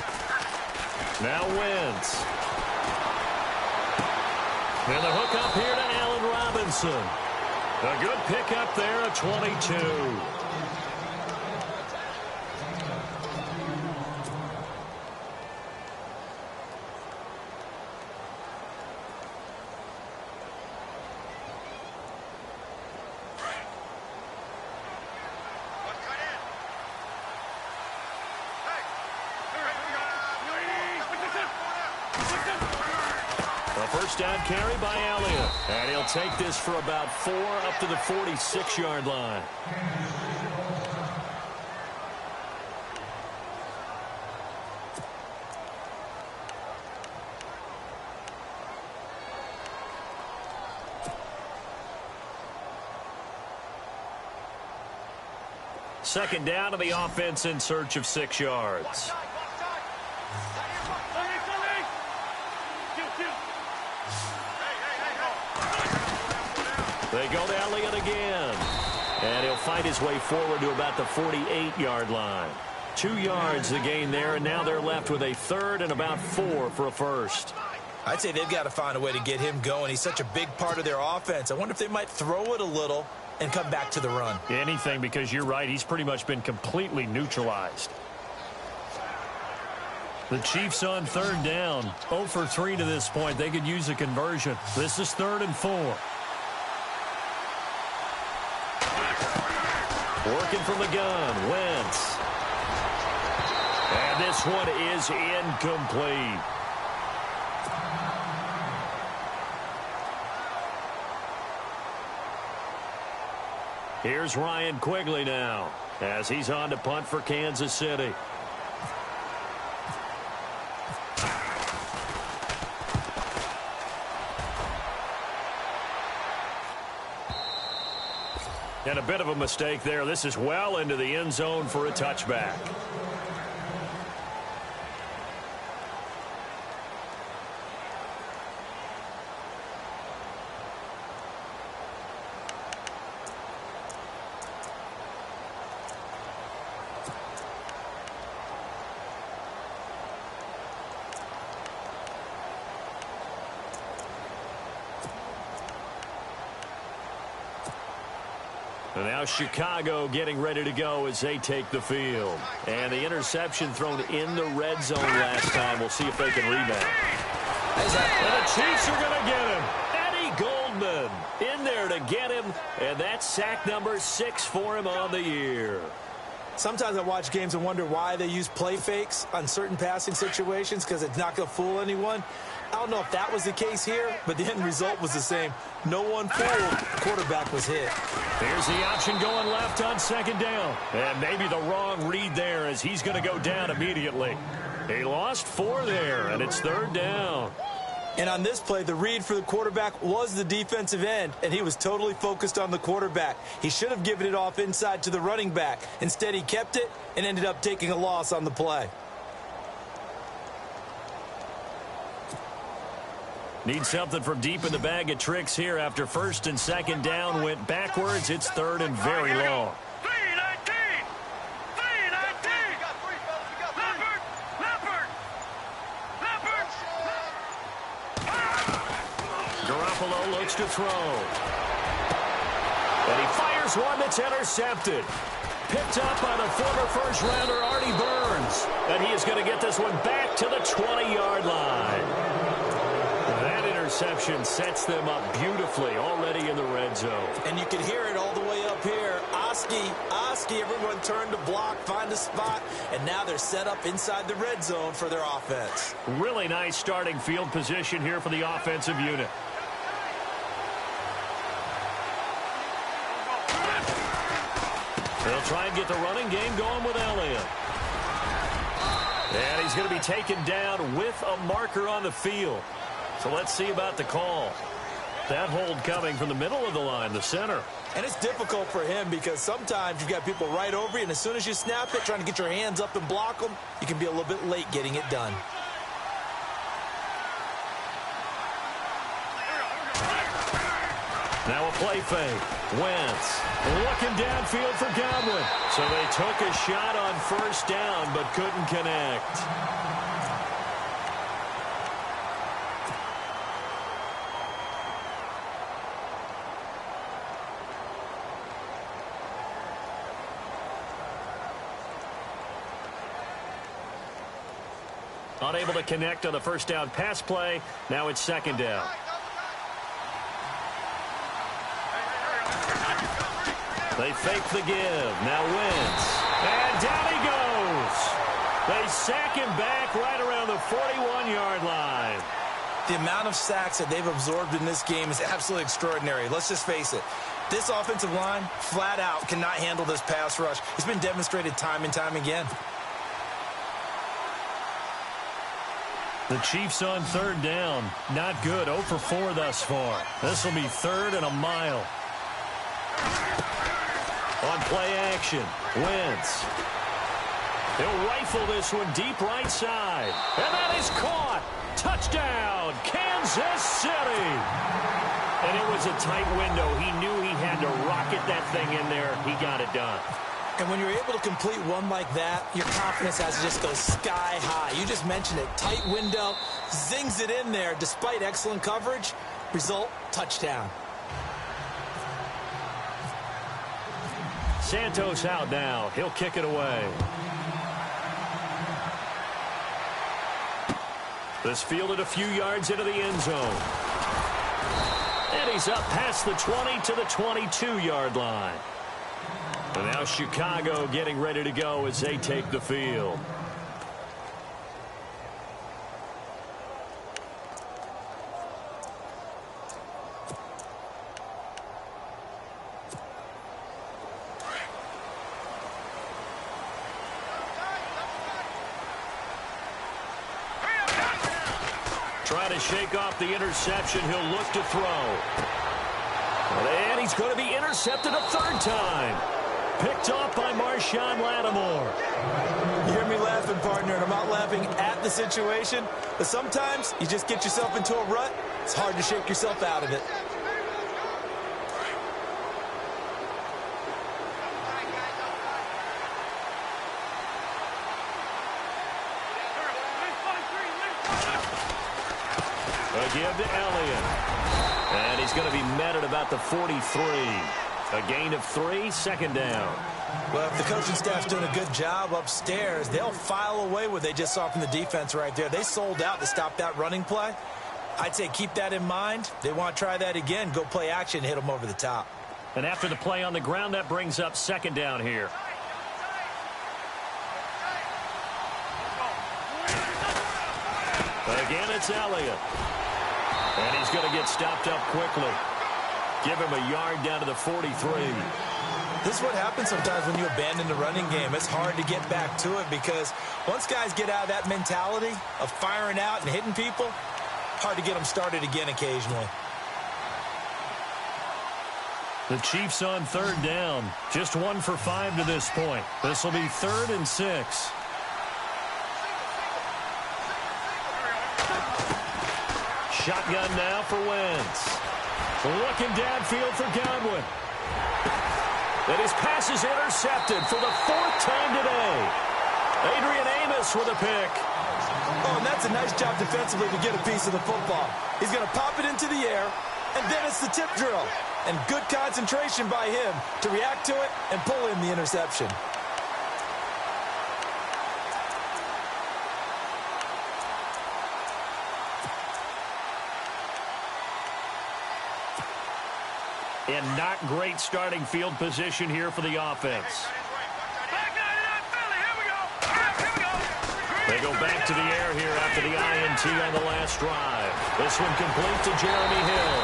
Now Wentz. And the hook up here to Allen Robinson. A good pickup there at 22. First down carry by Elliott. And he'll take this for about 4 up to the 46-yard line. Second down to the offense in search of 6 yards. They go to Elliott again. And he'll fight his way forward to about the 48-yard line. 2 yards the gain there, and now they're left with a 3rd and about 4 for a first. I'd say they've got to find a way to get him going. He's such a big part of their offense. I wonder if they might throw it a little and come back to the run. Anything, because you're right, he's pretty much been completely neutralized. The Chiefs on 3rd down. 0 for 3 to this point. They could use a conversion. This is 3rd and 4. Working from the gun, Wentz. And this one is incomplete. Here's Ryan Quigley now as he's on to punt for Kansas City. And a bit of a mistake there. This is well into the end zone for a touchback. And now Chicago getting ready to go as they take the field. And the interception thrown in the red zone last time. We'll see if they can rebound. And the Chiefs are going to get him. Eddie Goldman in there to get him. And that's sack number 6 for him on the year. Sometimes I watch games and wonder why they use play fakes on certain passing situations, because it's not going to fool anyone. I don't know if that was the case here, but the end result was the same. No one fooled. Quarterback was hit. Here's the option going left on second down. And maybe the wrong read there, as he's going to go down immediately. He lost 4 there, and it's third down. And on this play, the read for the quarterback was the defensive end, and he was totally focused on the quarterback. He should have given it off inside to the running back. Instead, he kept it and ended up taking a loss on the play. Need something from deep in the bag of tricks here after first and second down went backwards. It's third and very long. 319! 319! Leopard! Garoppolo looks to throw. And he fires one that's intercepted. Picked up by the former first-rounder Artie Burns. And he is going to get this one back to the 20-yard line. That interception sets them up beautifully already in the red zone. And you can hear it all the way up here. Oski, everyone turned to block, find a spot, and now they're set up inside the red zone for their offense. Really nice starting field position here for the offensive unit. They'll try and get the running game going with Elliott. And he's going to be taken down with a marker on the field. So let's see about the call. That hold coming from the middle of the line, the center. And it's difficult for him because sometimes you've got people right over you, and as soon as you snap it, trying to get your hands up and block them, you can be a little bit late getting it done. Now a play fake. Wentz looking downfield for Godwin. So they took a shot on first down but couldn't connect. Unable to connect on the first down pass play. Now it's second down. They fake the give. Now Wentz. And down he goes. They sack him back right around the 41-yard line. The amount of sacks that they've absorbed in this game is absolutely extraordinary. Let's just face it. This offensive line, flat out, cannot handle this pass rush. It's been demonstrated time and time again. The Chiefs on third down. Not good. 0 for 4 thus far. This will be third and a mile. On play action, Wentz. He'll rifle this one deep right side. And that is caught. Touchdown, Kansas City. And it was a tight window. He knew he had to rocket that thing in there. He got it done. And when you're able to complete one like that, your confidence has to just go sky high. You just mentioned it. Tight window, zings it in there despite excellent coverage. Result, touchdown. Santos out now. He'll kick it away. This fielded a few yards into the end zone. And he's up past the 20 to the 22-yard line. And now Chicago getting ready to go as they take the field. Trying to shake off the interception. He'll look to throw. And he's is going to be intercepted a third time. Picked off by Marshawn Lattimore. You hear me laughing, partner, and I'm not laughing at the situation, but sometimes you just get yourself into a rut. It's hard to shake yourself out of it. A give to Elliott. And he's going to be met at about the 43. A gain of 3, second down. Well, if the coaching staff's doing a good job upstairs, they'll file away what they just saw from the defense right there. They sold out to stop that running play. I'd say keep that in mind. They want to try that again. Go play action, hit them over the top. And after the play on the ground, that brings up second down here. Again, it's Elliott. And he's going to get stopped up quickly. Give him a yard down to the 43. This is what happens sometimes when you abandon the running game. It's hard to get back to it because once guys get out of that mentality of firing out and hitting people, hard to get them started again occasionally. The Chiefs on third down. Just 1 for 5 to this point. This will be 3rd and 6. Shotgun now for Wentz. Looking downfield for Godwin. And his pass is intercepted for the 4th time today. Adrian Amos with a pick. Oh, and that's a nice job defensively to get a piece of the football. He's going to pop it into the air, and then it's the tip drill. And good concentration by him to react to it and pull in the interception. And not great starting field position here for the offense. They go back to the air here after the INT on the last drive. This one complete to Jeremy Hill.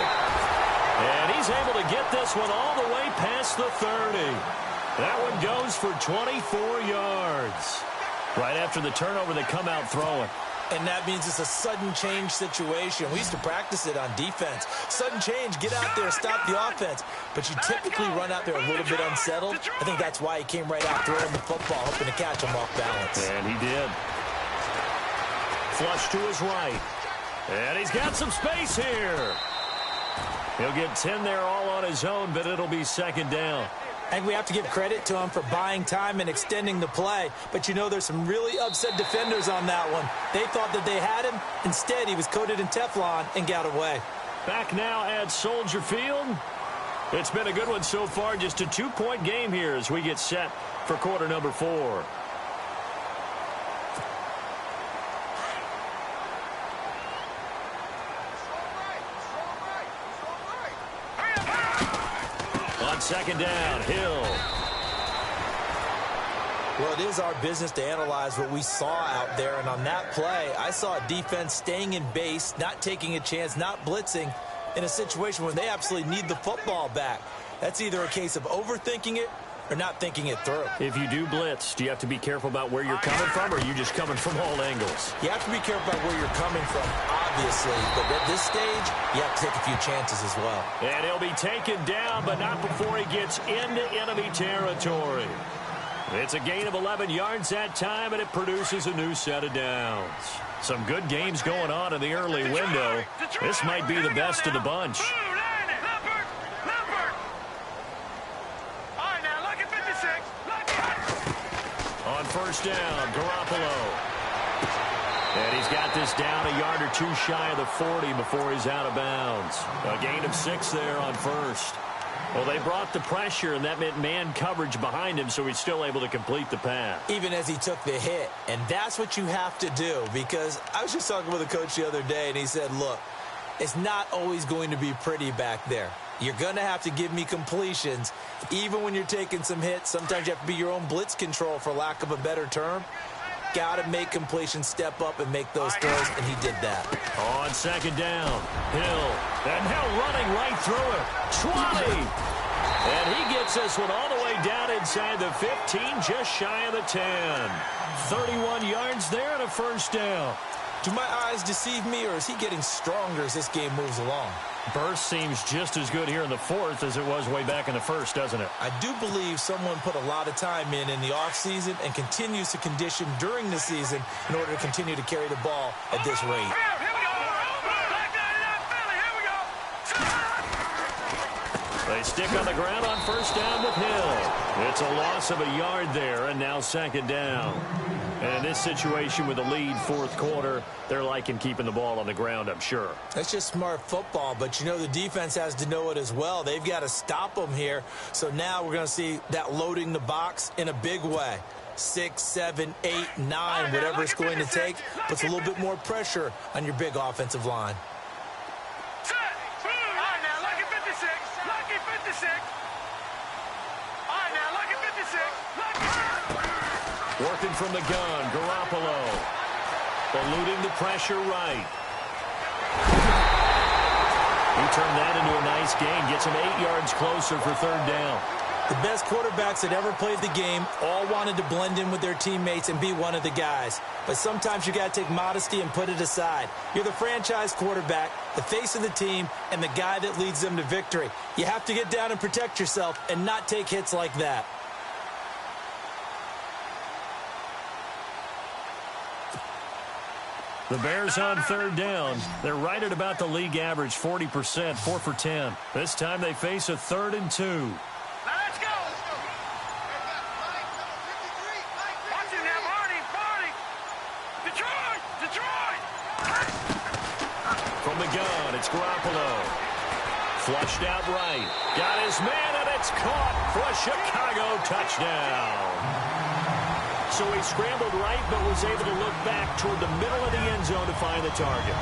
And he's able to get this one all the way past the 30. That one goes for 24 yards. Right after the turnover, they come out throwing. And that means it's a sudden change situation. We used to practice it on defense. Sudden change, get out there, stop the offense. But you typically run out there a little bit unsettled. I think that's why he came right out throwing the football, hoping to catch him off balance. And he did. Flush to his right. And he's got some space here. He'll get 10 there all on his own, but it'll be second down. I think we have to give credit to him for buying time and extending the play. But, you know, there's some really upset defenders on that one. They thought that they had him. Instead, he was coated in Teflon and got away. Back now at Soldier Field. It's been a good one so far. Just a 2-point game here as we get set for quarter number 4. Second down, Hill. Well, it is our business to analyze what we saw out there. And on that play, I saw a defense staying in base, not taking a chance, not blitzing in a situation where they absolutely need the football back. That's either a case of overthinking it or not thinking it through. If you do blitz, do you have to be careful about where you're coming from, or are you just coming from all angles? You have to be careful about where you're coming from, obviously. But at this stage, you have to take a few chances as well. And he'll be taken down, but not before he gets into enemy territory. It's a gain of 11 yards that time, and it produces a new set of downs. Some good games going on in the early window. This might be the best of the bunch. On first down, Garoppolo. And he's got this down a yard or two shy of the 40 before he's out of bounds. A gain of 6 there on first. Well, they brought the pressure, and that meant man coverage behind him, so he's still able to complete the pass. Even as he took the hit. And that's what you have to do, because I was just talking with a coach the other day, and he said, look, it's not always going to be pretty back there. You're going to have to give me completions. Even when you're taking some hits, sometimes you have to be your own blitz control, for lack of a better term. Got to make completions, step up and make those throws, and he did that. On second down, Hill. And Hill running right through it. 20. And he gets this one all the way down inside the 15, just shy of the 10. 31 yards there and a first down. Do my eyes deceive me, or is he getting stronger as this game moves along? Burst seems just as good here in the fourth as it was way back in the first, doesn't it? I do believe someone put a lot of time in the offseason and continues to condition during the season in order to continue to carry the ball at this rate. Here we go. Back down Philly. Here we go. They stick on the ground on first down with Hill. It's a loss of a yard there, and now second down. And in this situation with the lead fourth quarter, they're liking keeping the ball on the ground, I'm sure. That's just smart football, but, you know, the defense has to know it as well. They've got to stop them here. So now we're going to see that loading the box in a big way. 6, 7, 8, 9, whatever it's going to take, puts a little bit more pressure on your big offensive line. Set. All right, now, lucky 56. Lucky 56. All right, now, lucky 56. Lucky. Working from the gun, Garoppolo. Eluding the pressure right. He turned that into a nice gain. Gets him 8 yards closer for third down. The best quarterbacks that ever played the game all wanted to blend in with their teammates and be one of the guys. But sometimes you got to take modesty and put it aside. You're the franchise quarterback, the face of the team, and the guy that leads them to victory. You have to get down and protect yourself and not take hits like that. The Bears on third down. They're right at about the league average, 40%, 4 for 10. This time they face a 3rd and 2. Now let's go. Watch it now, Barney. Detroit. From the gun, it's Garoppolo. Flushed out right. Got his man, and it's caught for a Chicago touchdown. So he scrambled right, but was able to look back toward the middle of the end zone to find the target.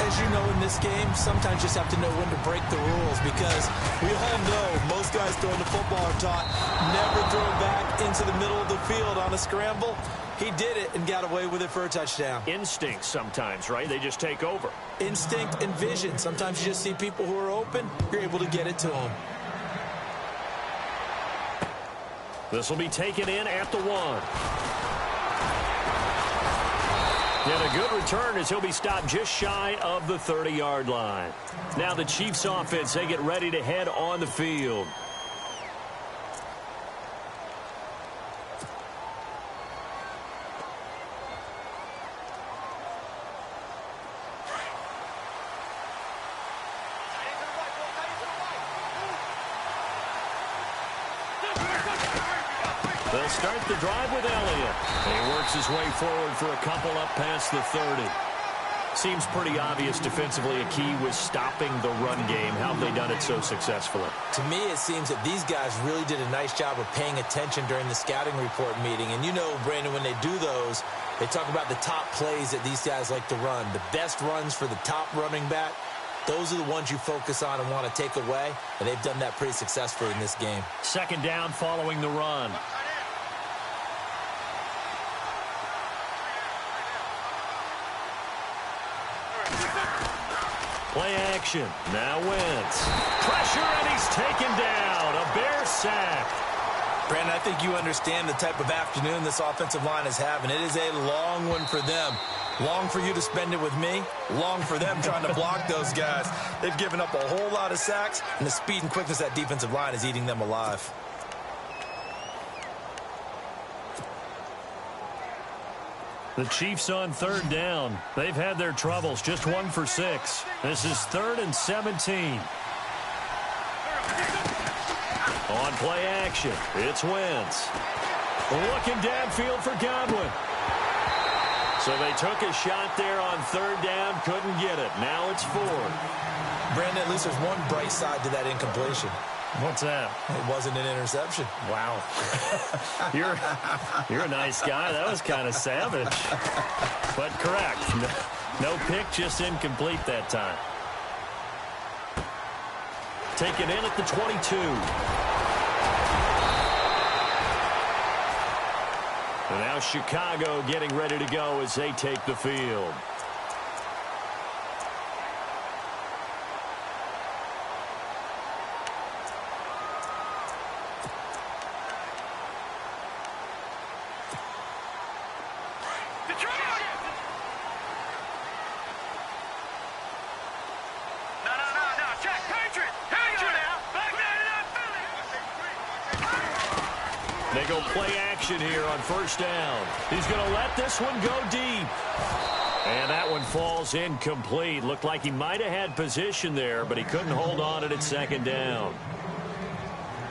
As you know, in this game, sometimes you just have to know when to break the rules, because we all know most guys throwing the football are taught never throw back into the middle of the field on a scramble. He did it and got away with it for a touchdown. Instinct sometimes, right? They just take over. Instinct and vision. Sometimes you just see people who are open, you're able to get it to them. This will be taken in at the 1. And a good return as he'll be stopped just shy of the 30-yard line. Now the Chiefs offense, they get ready to head on the field. They'll start the drive with Elliott. He works his way forward for a couple up past the 30. Seems pretty obvious defensively a key was stopping the run game. How have they done it so successfully? To me, it seems that these guys really did a nice job of paying attention during the scouting report meeting. And you know, Brandon, when they do those, they talk about the top plays that these guys like to run. The best runs for the top running back, those are the ones you focus on and want to take away. And they've done that pretty successfully in this game. Second down following the run. Play action. Now Wentz. Pressure, and he's taken down. A Bear sack. Brandon, I think you understand the type of afternoon this offensive line is having. It is a long one for them. Long for you to spend it with me. Long for them trying to block those guys. They've given up a whole lot of sacks, and the speed and quickness of that defensive line is eating them alive. The Chiefs on third down. They've had their troubles. Just 1 for 6. This is 3rd and 17. On play action, it's Wentz. Looking downfield for Godwin. So they took a shot there on third down, couldn't get it. Now it's 4. Brandon, at least there's one bright side to that incompletion. What's that? It wasn't an interception. Wow. You're a nice guy. That was kind of savage. But correct. No pick, just incomplete that time. Taken in at the 22. And now Chicago getting ready to go as they take the field. go play action here on first down. He's going to let this one go deep. And that one falls incomplete. Looked like he might have had position there, but he couldn't hold on at second down.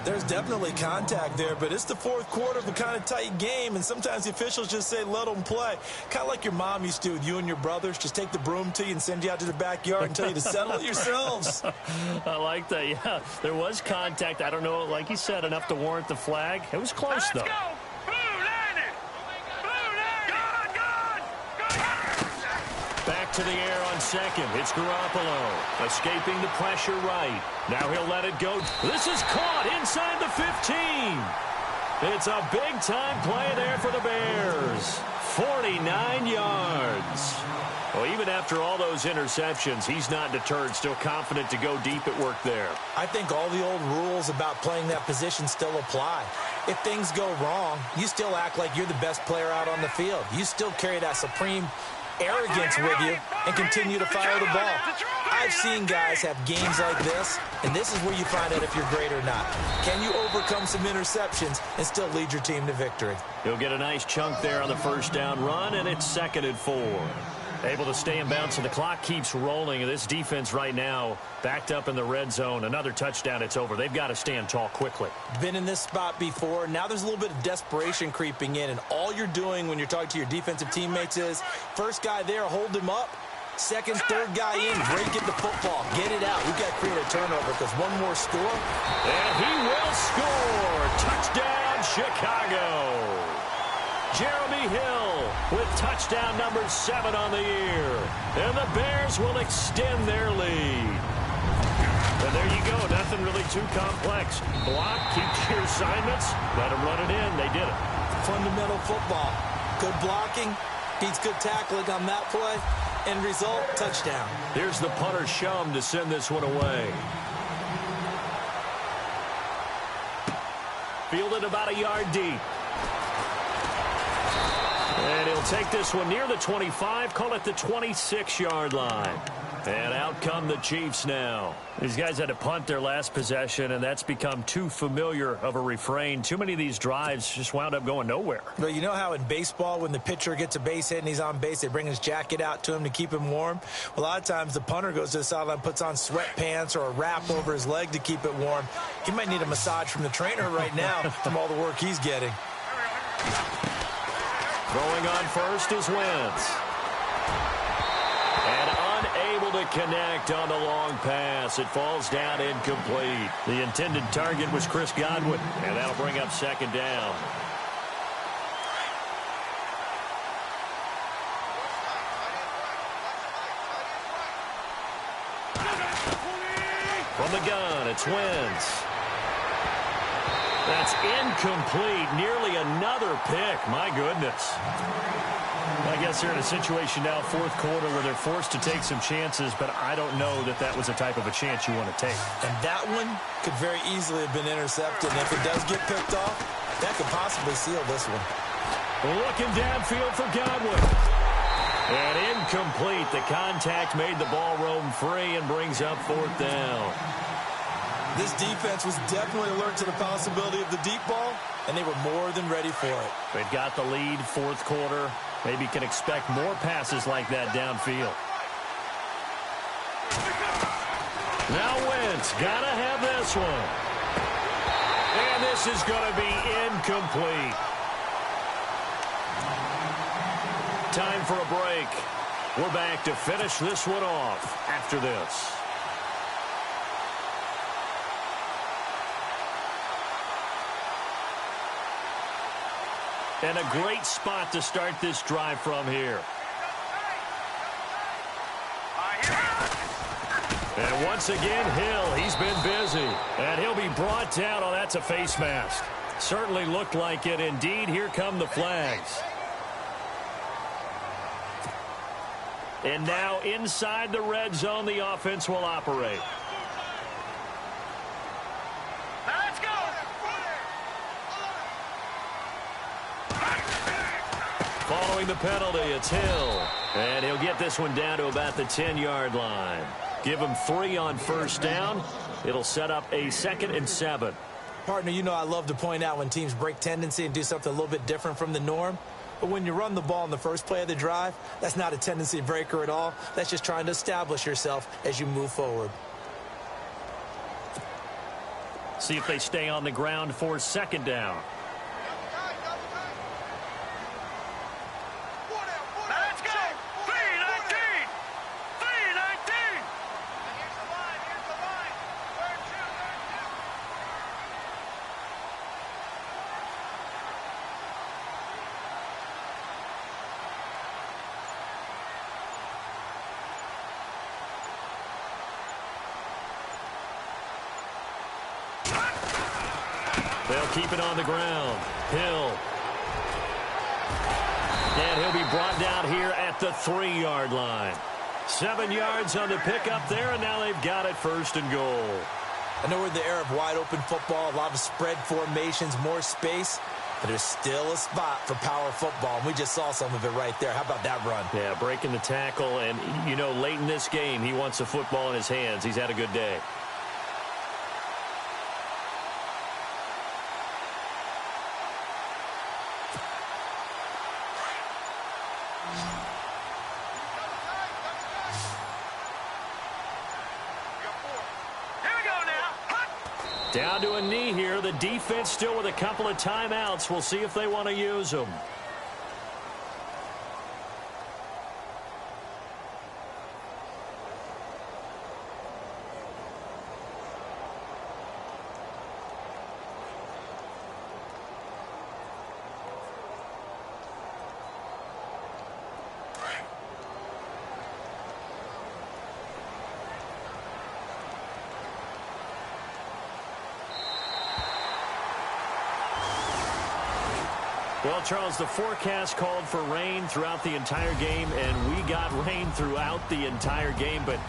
There's definitely contact there, but it's the fourth quarter of a kind of tight game, and sometimes the officials just say, let them play. Kind of like your mom used to with you and your brothers. Just take the broom to you and send you out to the backyard and tell you to settle it yourselves. I like that, yeah. There was contact. I don't know, like you said, enough to warrant the flag. It was close, though. Let's go! Blue landed! Blue landed! Gone! Back to the air on second. It's Garoppolo escaping the pressure right. Now he'll let it go. This is caught inside the 15. It's a big-time play there for the Bears. 49 yards. Well, even after all those interceptions, he's not deterred, still confident to go deep at work there. I think all the old rules about playing that position still apply. If things go wrong, you still act like you're the best player out on the field. You still carry that supreme arrogance with you and continue to fire the ball. I've seen guys have games like this, and this is where you find out if you're great or not. Can you overcome some interceptions and still lead your team to victory? He'll get a nice chunk there on the first down run, and it's 2nd and 4. Able to stay in bounds, and the clock keeps rolling. And this defense right now backed up in the red zone. Another touchdown, it's over. They've got to stand tall quickly. Been in this spot before. Now there's a little bit of desperation creeping in, and all you're doing when you're talking to your defensive teammates is first guy there, hold him up. Second, third guy in, break it the football. Get it out. We've got to create a turnover because one more score. And he will score. Touchdown, Chicago. Jeremy Hill with touchdown number 7 on the year. And the Bears will extend their lead. And there you go. Nothing really too complex. Block, keep your assignments, let them run it in. They did it. Fundamental football. Good blocking, beats good tackling on that play. End result, touchdown. Here's the punter Shum to send this one away. Fielded about a yard deep. And he'll take this one near the 25, call it the 26-yard line. And out come the Chiefs now. These guys had to punt their last possession, and that's become too familiar of a refrain. Too many of these drives just wound up going nowhere. But you know how in baseball, when the pitcher gets a base hit and he's on base, they bring his jacket out to him to keep him warm? Well, a lot of times the punter goes to the sideline, puts on sweatpants or a wrap over his leg to keep it warm. He might need a massage from the trainer right now from all the work he's getting. Throwing on first is Wentz. And unable to connect on the long pass. It falls down incomplete. The intended target was Chris Godwin, and that'll bring up 2nd down. From the gun, it's Wentz. That's incomplete. Nearly another pick. My goodness. I guess they're in a situation now, fourth quarter, where they're forced to take some chances, but I don't know that that was the type of a chance you want to take. And that one could very easily have been intercepted. And if it does get picked off, that could possibly seal this one. Looking downfield for Godwin. And incomplete. The contact made the ball roam free and brings up 4th down. This defense was definitely alert to the possibility of the deep ball, and they were more than ready for it. They've got the lead, fourth quarter. Maybe can expect more passes like that downfield. Now Wentz, gotta have this one. And this is going to be incomplete. Time for a break. We're back to finish this one off after this. And a great spot to start this drive from here. And once again, Hill, he's been busy. And he'll be brought down. Oh, that's a face mask. Certainly looked like it. Indeed, here come the flags. And now inside the red zone, the offense will operate. Let's go! Following the penalty, it's Hill. And he'll get this one down to about the 10-yard line. Give him 3 on first down. It'll set up a 2nd and 7. Partner, you know I love to point out when teams break tendency and do something a little bit different from the norm. But when you run the ball in the first play of the drive, that's not a tendency breaker at all. That's just trying to establish yourself as you move forward. See if they stay on the ground for second down. Let's go! 319! 319! Here's the line, here's the line. Third two. They'll keep it on the ground. Hill. And he'll be brought down here at the 3-yard line. 7 yards on the pickup there, and now they've got it first and goal. I know we're in the era of wide-open football, a lot of spread formations, more space, but there's still a spot for power football, and we just saw some of it right there. How about that run? Yeah, breaking the tackle, and, you know, late in this game, he wants the football in his hands. He's had a good day. Down to a knee here. The defense still with a couple of timeouts. We'll see if they want to use them. Well, Charles, the forecast called for rain throughout the entire game, and we got rain throughout the entire game. But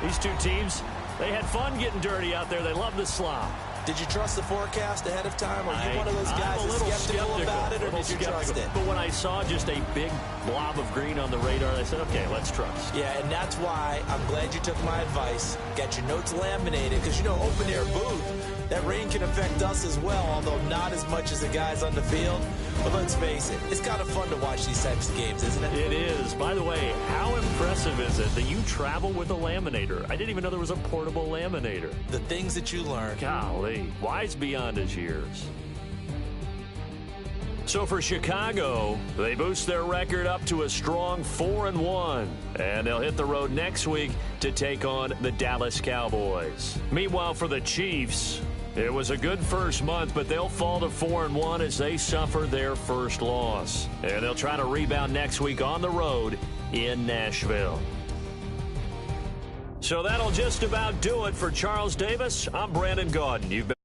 these two teams, they had fun getting dirty out there. They love the slop. Did you trust the forecast ahead of time? Or are you one of those guys that's skeptical about it, or did you trust it? But when I saw just a big blob of green on the radar, I said, okay, let's trust. Yeah, and that's why I'm glad you took my advice. Got your notes laminated, because, you know, open-air booth, that rain can affect us as well, although not as much as the guys on the field. But let's face it, it's kind of fun to watch these types of games, isn't it? It is. By the way, how impressive is it that you travel with a laminator? I didn't even know there was a portable laminator. The things that you learn. Golly, wise beyond his years. So for Chicago, they boost their record up to a strong 4-1. And they'll hit the road next week to take on the Dallas Cowboys. Meanwhile, for the Chiefs, it was a good first month, but they'll fall to 4-1 as they suffer their first loss. And they'll try to rebound next week on the road in Nashville. So that'll just about do it for Charles Davis. I'm Brandon Gaudin. You've been